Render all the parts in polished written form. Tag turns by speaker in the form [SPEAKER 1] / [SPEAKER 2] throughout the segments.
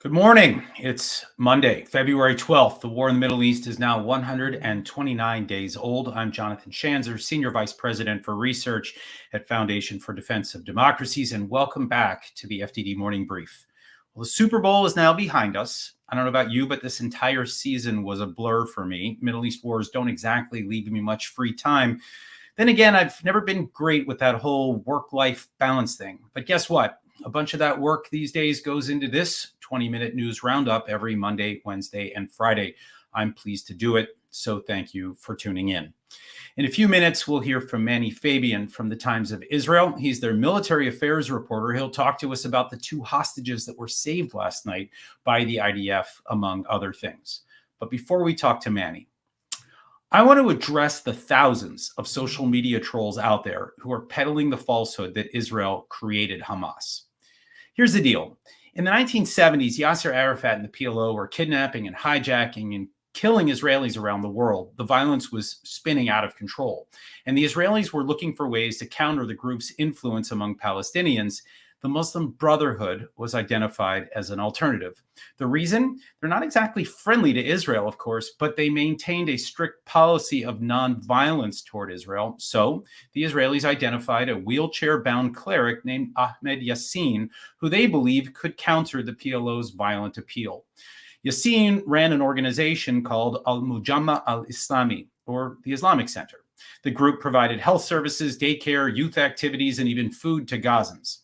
[SPEAKER 1] Good morning. It's Monday, February 12th. The war in the Middle East is now 129 days old. I'm Jonathan Schanzer, Senior Vice President for Research at Foundation for Defense of Democracies, and welcome back to the FDD Morning Brief. Well, the Super Bowl is now behind us. I don't know about you, but this entire season was a blur for me. Middle East wars don't exactly leave me much free time. Then again, I've never been great with that whole work-life balance thing. But guess what? A bunch of that work these days goes into this 20-minute news roundup every Monday, Wednesday, and Friday. I'm pleased to do it, so thank you for tuning in. In a few minutes, we'll hear from Mannie Fabian from the Times of Israel. He's their military affairs reporter. He'll talk to us about the two hostages that were saved last night by the IDF, among other things. But before we talk to Mannie, I want to address the thousands of social media trolls out there who are peddling the falsehood that Israel created Hamas. Here's the deal. In the 1970s, Yasser Arafat and the PLO were kidnapping and hijacking and killing Israelis around the world. The violence was spinning out of control, and the Israelis were looking for ways to counter the group's influence among Palestinians. The Muslim Brotherhood was identified as an alternative. The reason? They're not exactly friendly to Israel, of course, but they maintained a strict policy of nonviolence toward Israel. So the Israelis identified a wheelchair-bound cleric named Ahmed Yassin, who they believe could counter the PLO's violent appeal. Yassin ran an organization called Al-Mujamma al-Islami, or the Islamic Center. The group provided health services, daycare, youth activities, and even food to Gazans.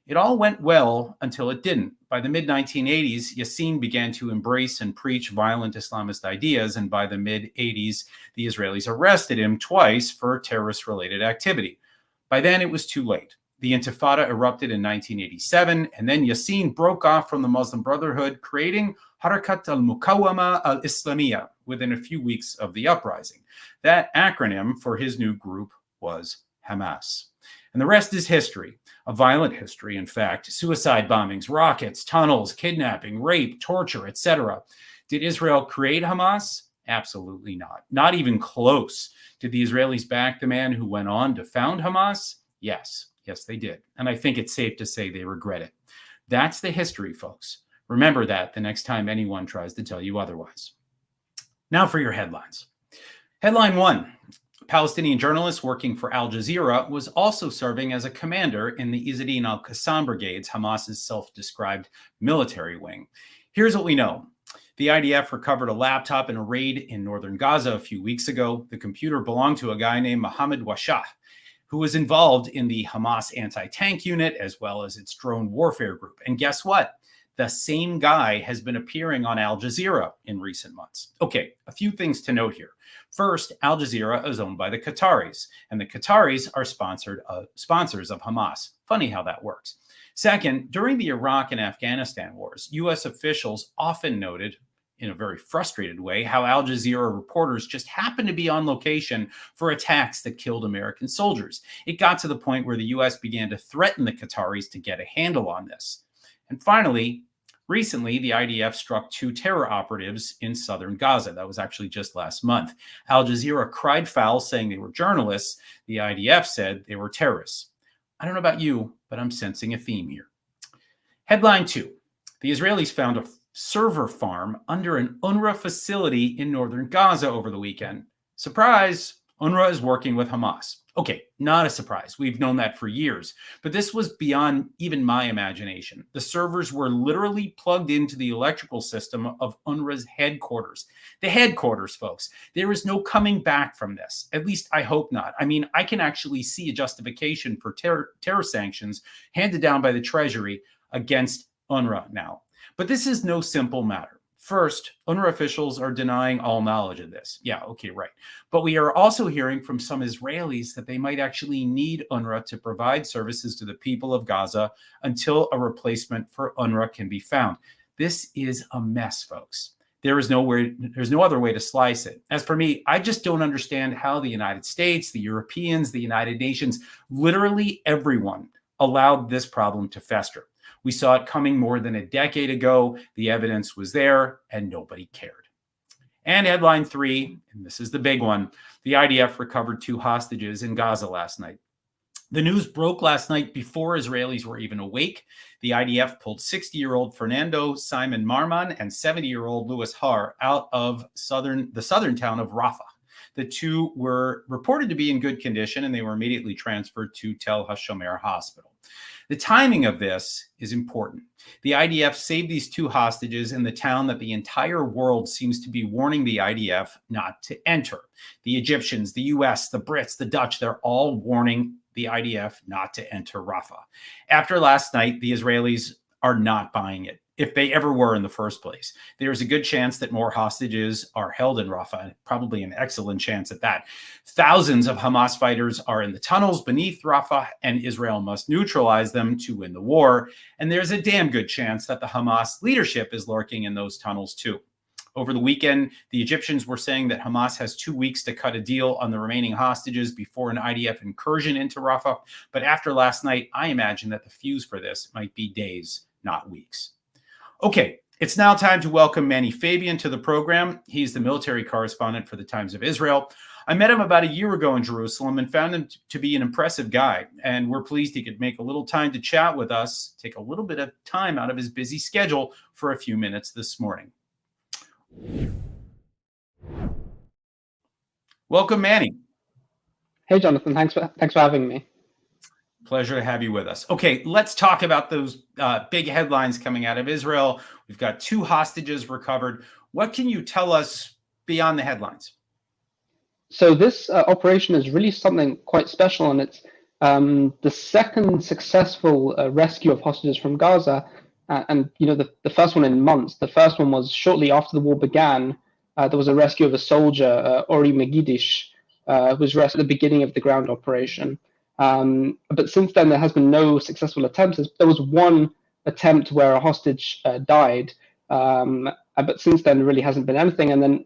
[SPEAKER 1] It all went well until it didn't. By the mid-1980s, Yassin began to embrace and preach violent Islamist ideas, and by the mid-80s, the Israelis arrested him twice for terrorist-related activity. By then, it was too late. The Intifada erupted in 1987, and then Yassin broke off from the Muslim Brotherhood, creating Harakat al-Muqawama al-Islamiyya within a few weeks of the uprising. That acronym for his new group was Hamas. And the rest is history, a violent history, in fact. Suicide bombings, rockets, tunnels, kidnapping, rape, torture, etc. Did Israel create Hamas? Absolutely not. Not even close. Did the Israelis back the man who went on to found Hamas? Yes. Yes, they did. And I think it's safe to say they regret it. That's the history, folks. Remember that the next time anyone tries to tell you otherwise. Now for your headlines. Headline 1. A Palestinian journalist working for Al Jazeera was also serving as a commander in the Izzadin al-Qassam Brigades, Hamas's self-described military wing. Here's what we know. The IDF recovered a laptop in a raid in northern Gaza a few weeks ago. The computer belonged to a guy named Mohammed Washah, who was involved in the Hamas anti-tank unit as well as its drone warfare group. And guess what? The same guy has been appearing on Al Jazeera in recent months. Okay, a few things to note here. First, Al Jazeera is owned by the Qataris, and the Qataris are sponsors of Hamas. Funny how that works. Second, during the Iraq and Afghanistan wars, U.S. officials often noted, in a very frustrated way, how Al Jazeera reporters just happened to be on location for attacks that killed American soldiers. It got to the point where the U.S. began to threaten the Qataris to get a handle on this. And finally, recently, the IDF struck 2 terror operatives in southern Gaza. That was actually just last month. Al Jazeera cried foul, saying they were journalists. The IDF said they were terrorists. I don't know about you, but I'm sensing a theme here. Headline 2. The Israelis found a server farm under an UNRWA facility in northern Gaza over the weekend. Surprise! UNRWA is working with Hamas. Okay, not a surprise. We've known that for years. But this was beyond even my imagination. The servers were literally plugged into the electrical system of UNRWA's headquarters. The headquarters, folks. There is no coming back from this. At least I hope not. I mean, I can actually see a justification for terror sanctions handed down by the Treasury against UNRWA now. But this is no simple matter. First, UNRWA officials are denying all knowledge of this. Yeah, okay, right. But we are also hearing from some Israelis that they might actually need UNRWA to provide services to the people of Gaza until a replacement for UNRWA can be found. This is a mess, folks. There's no other way to slice it. As for me, I just don't understand how the United States, the Europeans, the United Nations, literally everyone allowed this problem to fester. We saw it coming more than a decade ago. The evidence was there, and nobody cared. And headline 3, and this is the big one, the IDF recovered 2 hostages in Gaza last night. The news broke last night before Israelis were even awake. The IDF pulled 60-year-old Fernando Simon Marman and 70-year-old Louis Har out of the southern town of Rafah. The two were reported to be in good condition, and they were immediately transferred to Tel HaShomer Hospital. The timing of this is important. The IDF saved these two hostages in the town that the entire world seems to be warning the IDF not to enter. The Egyptians, the US, the Brits, the Dutch, they're all warning the IDF not to enter Rafah. After last night, the Israelis are not buying it, if they ever were in the first place. There's a good chance that more hostages are held in Rafah, probably an excellent chance at that. Thousands of Hamas fighters are in the tunnels beneath Rafah, and Israel must neutralize them to win the war. And there's a damn good chance that the Hamas leadership is lurking in those tunnels too. Over the weekend, the Egyptians were saying that Hamas has 2 weeks to cut a deal on the remaining hostages before an IDF incursion into Rafah. But after last night, I imagine that the fuse for this might be days, not weeks. Okay, it's now time to welcome Mannie Fabian to the program. He's the military correspondent for the Times of Israel. I met him about a year ago in Jerusalem and found him to be an impressive guy. And we're pleased he could make a little time to chat with us, take a little bit of time out of his busy schedule for a few minutes this morning. Welcome, Mannie.
[SPEAKER 2] Hey, Jonathan. Thanks for having me.
[SPEAKER 1] Pleasure to have you with us. Okay, let's talk about those big headlines coming out of Israel. We've got 2 hostages recovered. What can you tell us beyond the headlines?
[SPEAKER 2] So this operation is really something quite special, and it's the second successful rescue of hostages from Gaza. And the first one in months. The first one was shortly after the war began. There was a rescue of a soldier, Ori Megidish, who was rescued at the beginning of the ground operation. But since then, there has been no successful attempts. There was one attempt where a hostage died, but since then, there really hasn't been anything. And then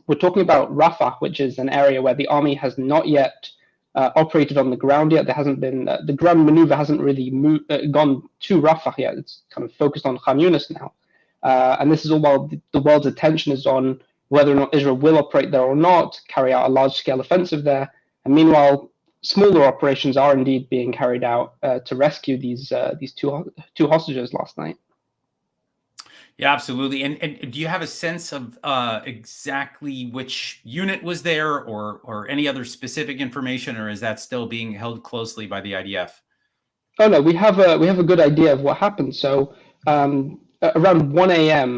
[SPEAKER 2] we're talking about Rafah, which is an area where the army has not yet operated on the ground yet. There hasn't been the ground maneuver hasn't really gone to Rafah yet. It's kind of focused on Khan Yunis now, and this is all while the world's attention is on whether or not Israel will operate there or not, carry out a large-scale offensive there. And meanwhile, smaller operations are indeed being carried out to rescue these two hostages last night.
[SPEAKER 1] Yeah, absolutely. And do you have a sense of exactly which unit was there, or any other specific information, or is that still being held closely by the IDF?
[SPEAKER 2] Oh no, we have a good idea of what happened. So around 1 a.m.,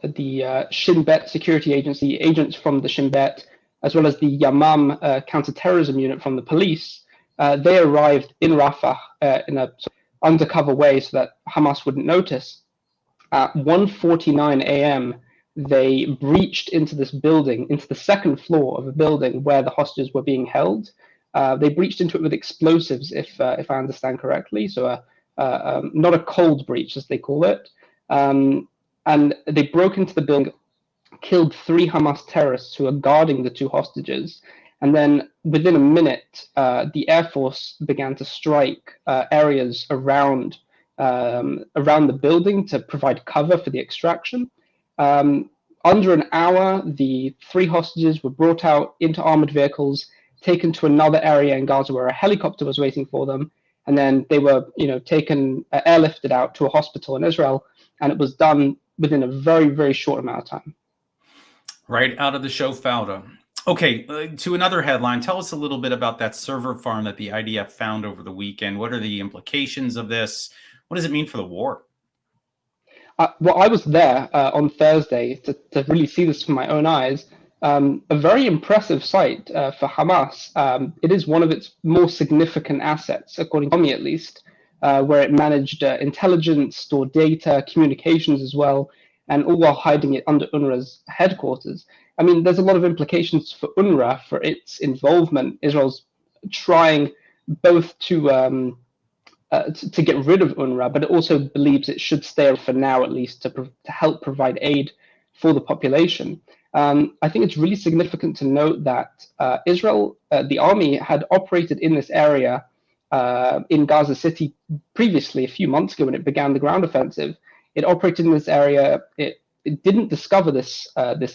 [SPEAKER 2] the Shin Bet security agency agents from the Shin Bet, as well as the Yamam counterterrorism unit from the police, they arrived in Rafah in a undercover way so that Hamas wouldn't notice. At 1:49 a.m., they breached into this building, into the second floor of a building where the hostages were being held. They breached into it with explosives, if I understand correctly. So not a cold breach, as they call it. And they broke into the building, killed 3 Hamas terrorists who are guarding the 2 hostages. And then within a minute, the Air Force began to strike areas around the building to provide cover for the extraction. Under an hour, the 3 hostages were brought out into armored vehicles, taken to another area in Gaza where a helicopter was waiting for them, and then they were, taken, airlifted out to a hospital in Israel, and it was done within a very, very short amount of time.
[SPEAKER 1] Right out of the show Fauda. Okay, to another headline. Tell us a little bit about that server farm that the IDF found over the weekend. What are the implications of this? What does it mean for the war?
[SPEAKER 2] Well, I was there on Thursday to really see this with my own eyes. A very impressive site for Hamas. It is one of its more significant assets, according to me at least, where it managed intelligence, stored data, communications as well, and all while hiding it under UNRWA's headquarters. I mean, there's a lot of implications for UNRWA for its involvement. Israel's trying both to get rid of UNRWA, but it also believes it should stay for now, at least, to help provide aid for the population. I think it's really significant to note that Israel, the army, had operated in this area in Gaza City previously, a few months ago, when it began the ground offensive. It operated in this area. It didn't discover this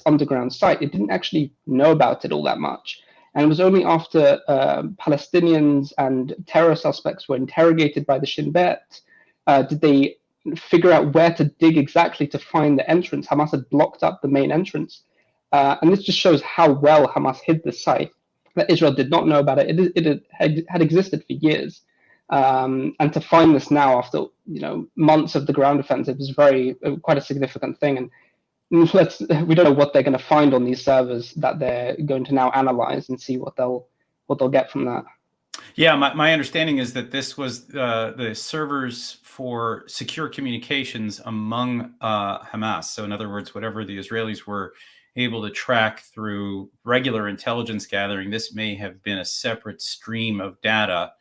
[SPEAKER 2] underground site. It didn't actually know about it all that much. And it was only after Palestinians and terror suspects were interrogated by the Shin Bet did they figure out where to dig exactly to find the entrance. Hamas had blocked up the main entrance. And this just shows how well Hamas hid the site, that Israel did not know about it. It had existed for years. And to find this now after months of the ground offensive is quite a significant thing. And we don't know what they're going to find on these servers that they're going to now analyze and see what they'll get from that.
[SPEAKER 1] Yeah, my understanding is that this was the servers for secure communications among Hamas. So in other words, whatever the Israelis were able to track through regular intelligence gathering, this may have been a separate stream of data.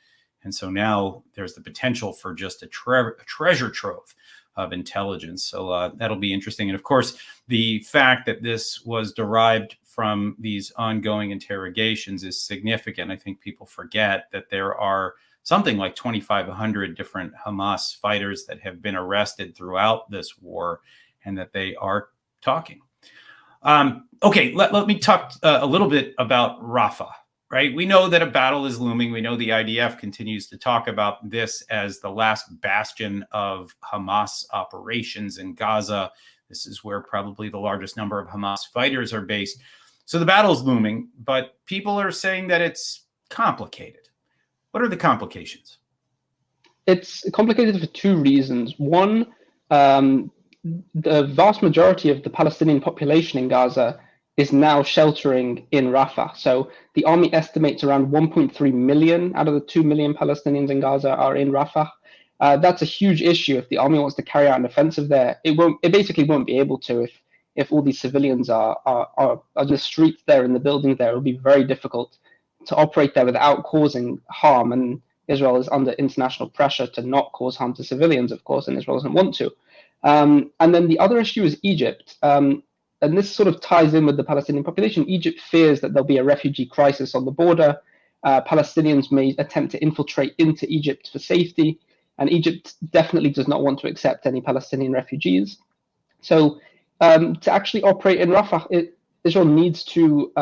[SPEAKER 1] And so now there's the potential for just a treasure trove of intelligence. So that'll be interesting. And of course, the fact that this was derived from these ongoing interrogations is significant. I think people forget that there are something like 2,500 different Hamas fighters that have been arrested throughout this war and that they are talking. Okay, let me talk a little bit about Rafah. Right, we know that a battle is looming. We know the IDF continues to talk about this as the last bastion of Hamas operations in Gaza. This is where probably the largest number of Hamas fighters are based. So the battle is looming, but people are saying that it's complicated. What are the complications?
[SPEAKER 2] It's complicated for two reasons. One, the vast majority of the Palestinian population in Gaza is now sheltering in Rafah. So the army estimates around 1.3 million out of the 2 million Palestinians in Gaza are in Rafah. That's a huge issue. If the army wants to carry out an offensive there, it basically won't be able to if all these civilians are in the streets there, in the buildings there. It will be very difficult to operate there without causing harm. And Israel is under international pressure to not cause harm to civilians, of course, and Israel doesn't want to. And then the other issue is Egypt. And this sort of ties in with the Palestinian population. Egypt fears that there'll be a refugee crisis on the border. Palestinians may attempt to infiltrate into Egypt for safety, and Egypt definitely does not want to accept any Palestinian refugees. So to actually operate in Rafah, Israel needs to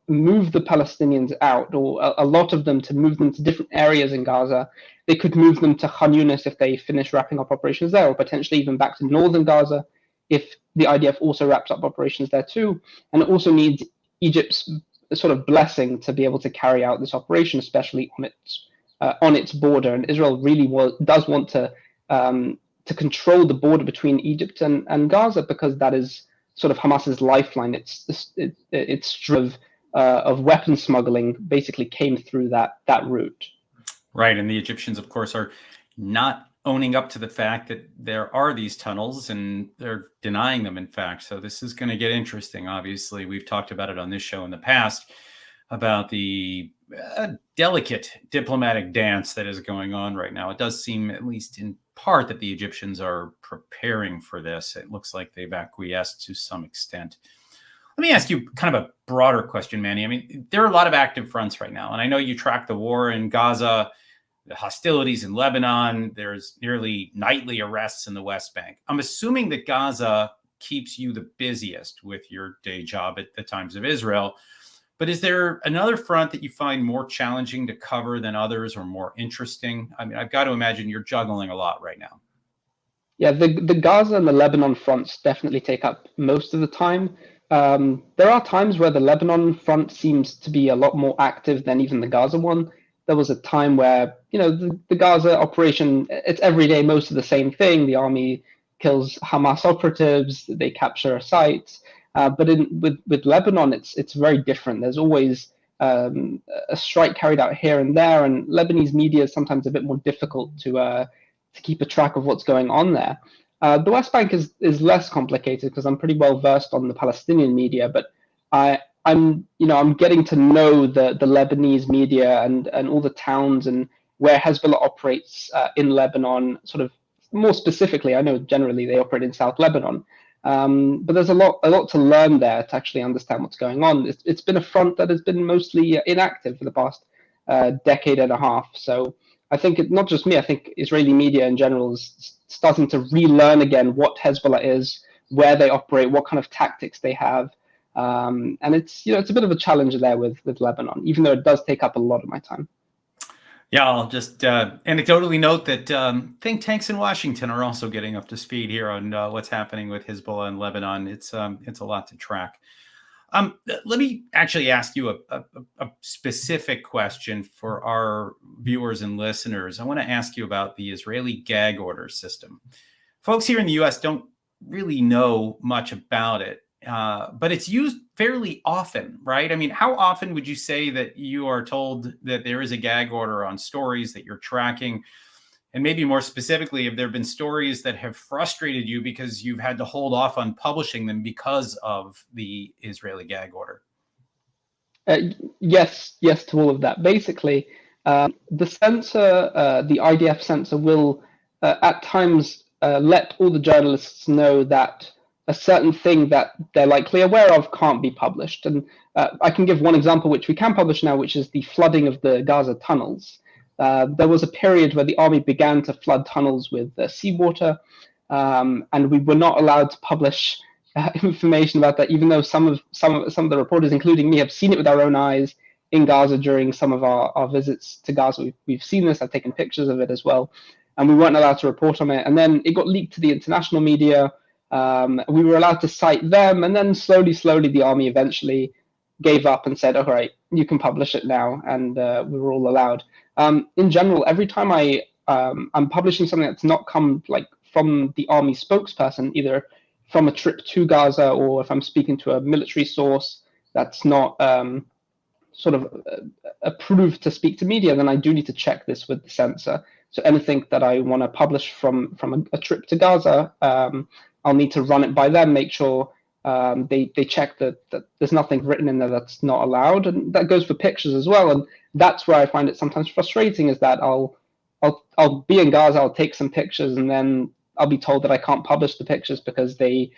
[SPEAKER 2] move the Palestinians out, or a lot of them, to move them to different areas in Gaza. They could move them to Khan Yunis if they finish wrapping up operations there, or potentially even back to northern Gaza if the IDF also wraps up operations there too. And it also needs Egypt's sort of blessing to be able to carry out this operation, especially on its border. And Israel really does want to control the border between Egypt and Gaza, because that is sort of Hamas's lifeline. Its stream of weapon smuggling basically came through that route.
[SPEAKER 1] Right, and the Egyptians, of course, are not owning up to the fact that there are these tunnels, and they're denying them, in fact. So this is going to get interesting. Obviously, we've talked about it on this show in the past about the delicate diplomatic dance that is going on right now. It does seem, at least in part, that the Egyptians are preparing for this. It looks like they've acquiesced to some extent. Let me ask you kind of a broader question, Manny. I mean, there are a lot of active fronts right now, and I know you track the war in Gaza, the hostilities in Lebanon. There's nearly nightly arrests in the West Bank. I'm assuming that Gaza keeps you the busiest with your day job at the Times of Israel. But is there another front that you find more challenging to cover than others, or more interesting? I mean, I've got to imagine you're juggling a lot right now.
[SPEAKER 2] Yeah, the Gaza and the Lebanon fronts definitely take up most of the time. There are times where the Lebanon front seems to be a lot more active than even the Gaza one. There was a time where, the Gaza operation, it's every day most of the same thing. The army kills Hamas operatives, they capture sites. But with Lebanon, it's very different. There's always a strike carried out here and there, and Lebanese media is sometimes a bit more difficult to keep a track of what's going on there. The West Bank is less complicated because I'm pretty well versed on the Palestinian media, but I'm getting to know the Lebanese media and all the towns and where Hezbollah operates in Lebanon. Sort of more specifically, I know generally they operate in South Lebanon. But there's a lot to learn there to actually understand what's going on. It's been a front that has been mostly inactive for the past decade and a half. So I think not just me, I think Israeli media in general is starting to relearn again what Hezbollah is, where they operate, what kind of tactics they have. And it's it's a bit of a challenge there with Lebanon, even though it does take up a lot of my time.
[SPEAKER 1] Yeah, I'll just anecdotally note that think tanks in Washington are also getting up to speed here on what's happening with Hezbollah in Lebanon. It's a lot to track. Let me actually ask you a specific question for our viewers and listeners. I want to ask you about the Israeli gag order system. Folks here in the U.S. don't really know much about it, but it's used fairly often, right? I mean, how often would you say that you are told that there is a gag order on stories that you're tracking? And maybe more specifically, have there been stories that have frustrated you because you've had to hold off on publishing them because of the Israeli gag order?
[SPEAKER 2] Yes to all of that. Basically, the censor, the IDF censor, will at times let all the journalists know that a certain thing that they're likely aware of can't be published. And I can give one example, which we can publish now, which is the flooding of the Gaza tunnels. There was a period where the army began to flood tunnels with seawater, and we were not allowed to publish information about that, even though some of the reporters, including me, have seen it with our own eyes in Gaza during some of our visits to Gaza. We've seen this. I've taken pictures of it as well, and we weren't allowed to report on it. And then it got leaked to the international media. We were allowed to cite them, and then slowly, the army eventually gave up and said, "All right, you can publish it now," and we were all allowed. In general, every time I'm publishing something that's not come from the army spokesperson, either from a trip to Gaza or if I'm speaking to a military source that's not sort of approved to speak to media, then I do need to check this with the censor. So anything that I want to publish from a trip to Gaza, I'll need to run it by them, make sure they check that there's nothing written in there that's not allowed, and that goes for pictures as well. And that's where I find it sometimes frustrating, is that I'll be in Gaza, I'll take some pictures, and then I'll be told that I can't publish the pictures because they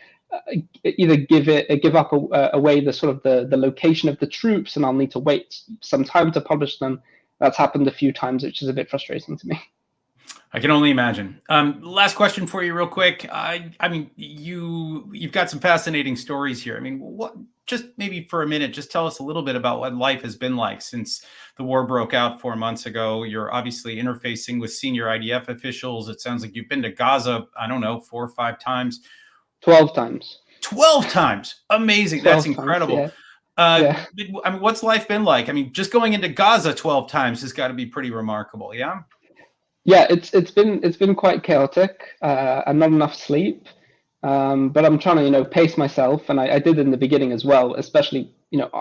[SPEAKER 2] either give up away the sort of the location of the troops, and I'll need to wait some time to publish them. That's happened a few times, which is a bit frustrating to me.
[SPEAKER 1] I can only imagine. Last question for you real quick. I mean, you've got some fascinating stories here. I mean, what, just maybe for a minute, just tell us a little bit about what life has been like since the war broke out 4 months ago. You're obviously interfacing with senior IDF officials. It sounds like you've been to Gaza, I don't know, 4 or 5 times.
[SPEAKER 2] 12 times.
[SPEAKER 1] 12 times. Amazing. That's incredible.
[SPEAKER 2] Times, yeah.
[SPEAKER 1] I mean, what's life been like? I mean, just going into Gaza 12 times has got to be pretty remarkable. Yeah.
[SPEAKER 2] Yeah, it's been quite chaotic and not enough sleep, but I'm trying to pace myself, and I did in the beginning as well, especially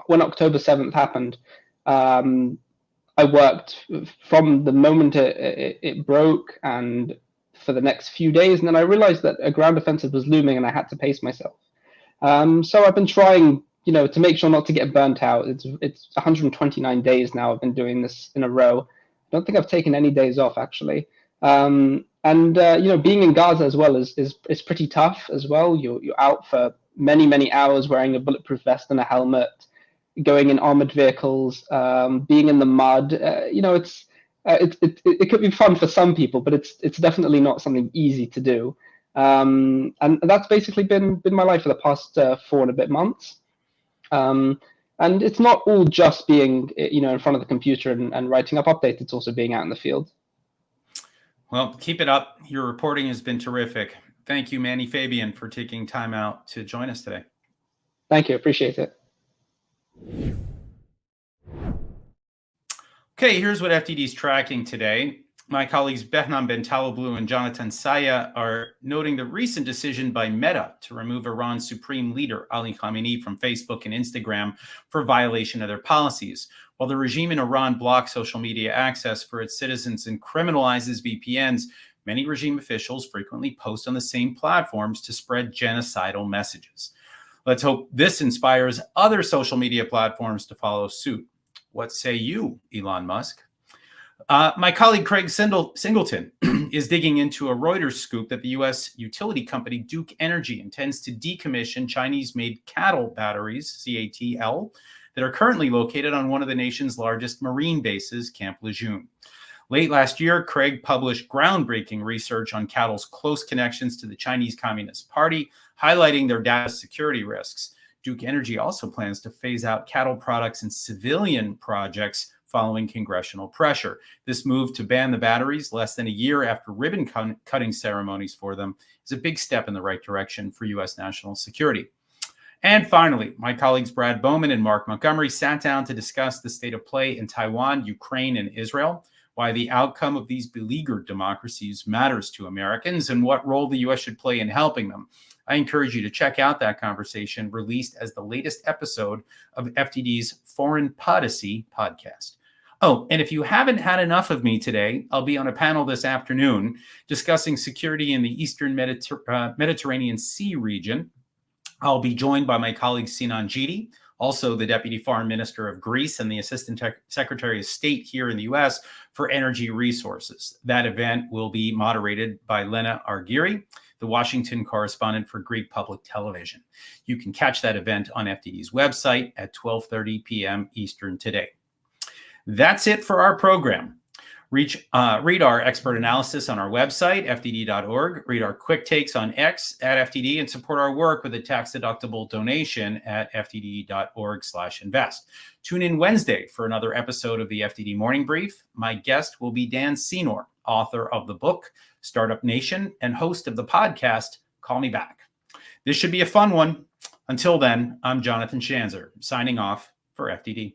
[SPEAKER 2] when October 7th happened. I worked from the moment it broke and for the next few days, and then I realized that a ground offensive was looming, and I had to pace myself. So I've been trying to make sure not to get burnt out. It's 129 days now I've been doing this in a row. I don't think I've taken any days off, actually. And being in Gaza as well is pretty tough as well. You're out for many hours wearing a bulletproof vest and a helmet, going in armored vehicles, being in the mud. It could be fun for some people, but it's definitely not something easy to do. And that's basically been my life for the past 4 and a bit months. And it's not all just being, in front of the computer and writing up updates. It's also being out in the field.
[SPEAKER 1] Well, keep it up. Your reporting has been terrific. Thank you, Mannie Fabian, for taking time out to join us today.
[SPEAKER 2] Thank you. Appreciate it.
[SPEAKER 1] Okay, here's what FDD's tracking today. My colleagues Behnam Bentaloglu and Jonathan Saya are noting the recent decision by Meta to remove Iran's supreme leader, Ali Khamenei, from Facebook and Instagram for violation of their policies. While the regime in Iran blocks social media access for its citizens and criminalizes VPNs, many regime officials frequently post on the same platforms to spread genocidal messages. Let's hope this inspires other social media platforms to follow suit. What say you, Elon Musk? My colleague Craig Singleton is digging into a Reuters scoop that the U.S. utility company Duke Energy intends to decommission Chinese-made cattle batteries, CATL, that are currently located on one of the nation's largest marine bases, Camp Lejeune. Late last year, Craig published groundbreaking research on cattle's close connections to the Chinese Communist Party, highlighting their data security risks. Duke Energy also plans to phase out cattle products in civilian projects following congressional pressure. This move to ban the batteries less than a year after ribbon cutting ceremonies for them is a big step in the right direction for U.S. national security. And finally, my colleagues Brad Bowman and Mark Montgomery sat down to discuss the state of play in Taiwan, Ukraine, and Israel, why the outcome of these beleaguered democracies matters to Americans, and what role the U.S. should play in helping them. I encourage you to check out that conversation, released as the latest episode of FDD's Foreign Policy podcast. Oh, and if you haven't had enough of me today, I'll be on a panel this afternoon discussing security in the Eastern Mediterranean Sea region. I'll be joined by my colleague Sinan Jidi, also the Deputy Foreign Minister of Greece and the Assistant Secretary of State here in the U.S. for Energy Resources. That event will be moderated by Lena Argiri, the Washington correspondent for Greek Public Television. You can catch that event on FDD's website at 12:30 p.m. Eastern today. That's it for our program. Read our expert analysis on our website, fdd.org. Read our quick takes on X at FDD, and support our work with a tax-deductible donation at fdd.org/invest. Tune in Wednesday for another episode of the FDD Morning Brief. My guest will be Dan Senor, author of the book Startup Nation and host of the podcast Call Me Back. This should be a fun one. Until then, I'm Jonathan Schanzer, signing off for FDD.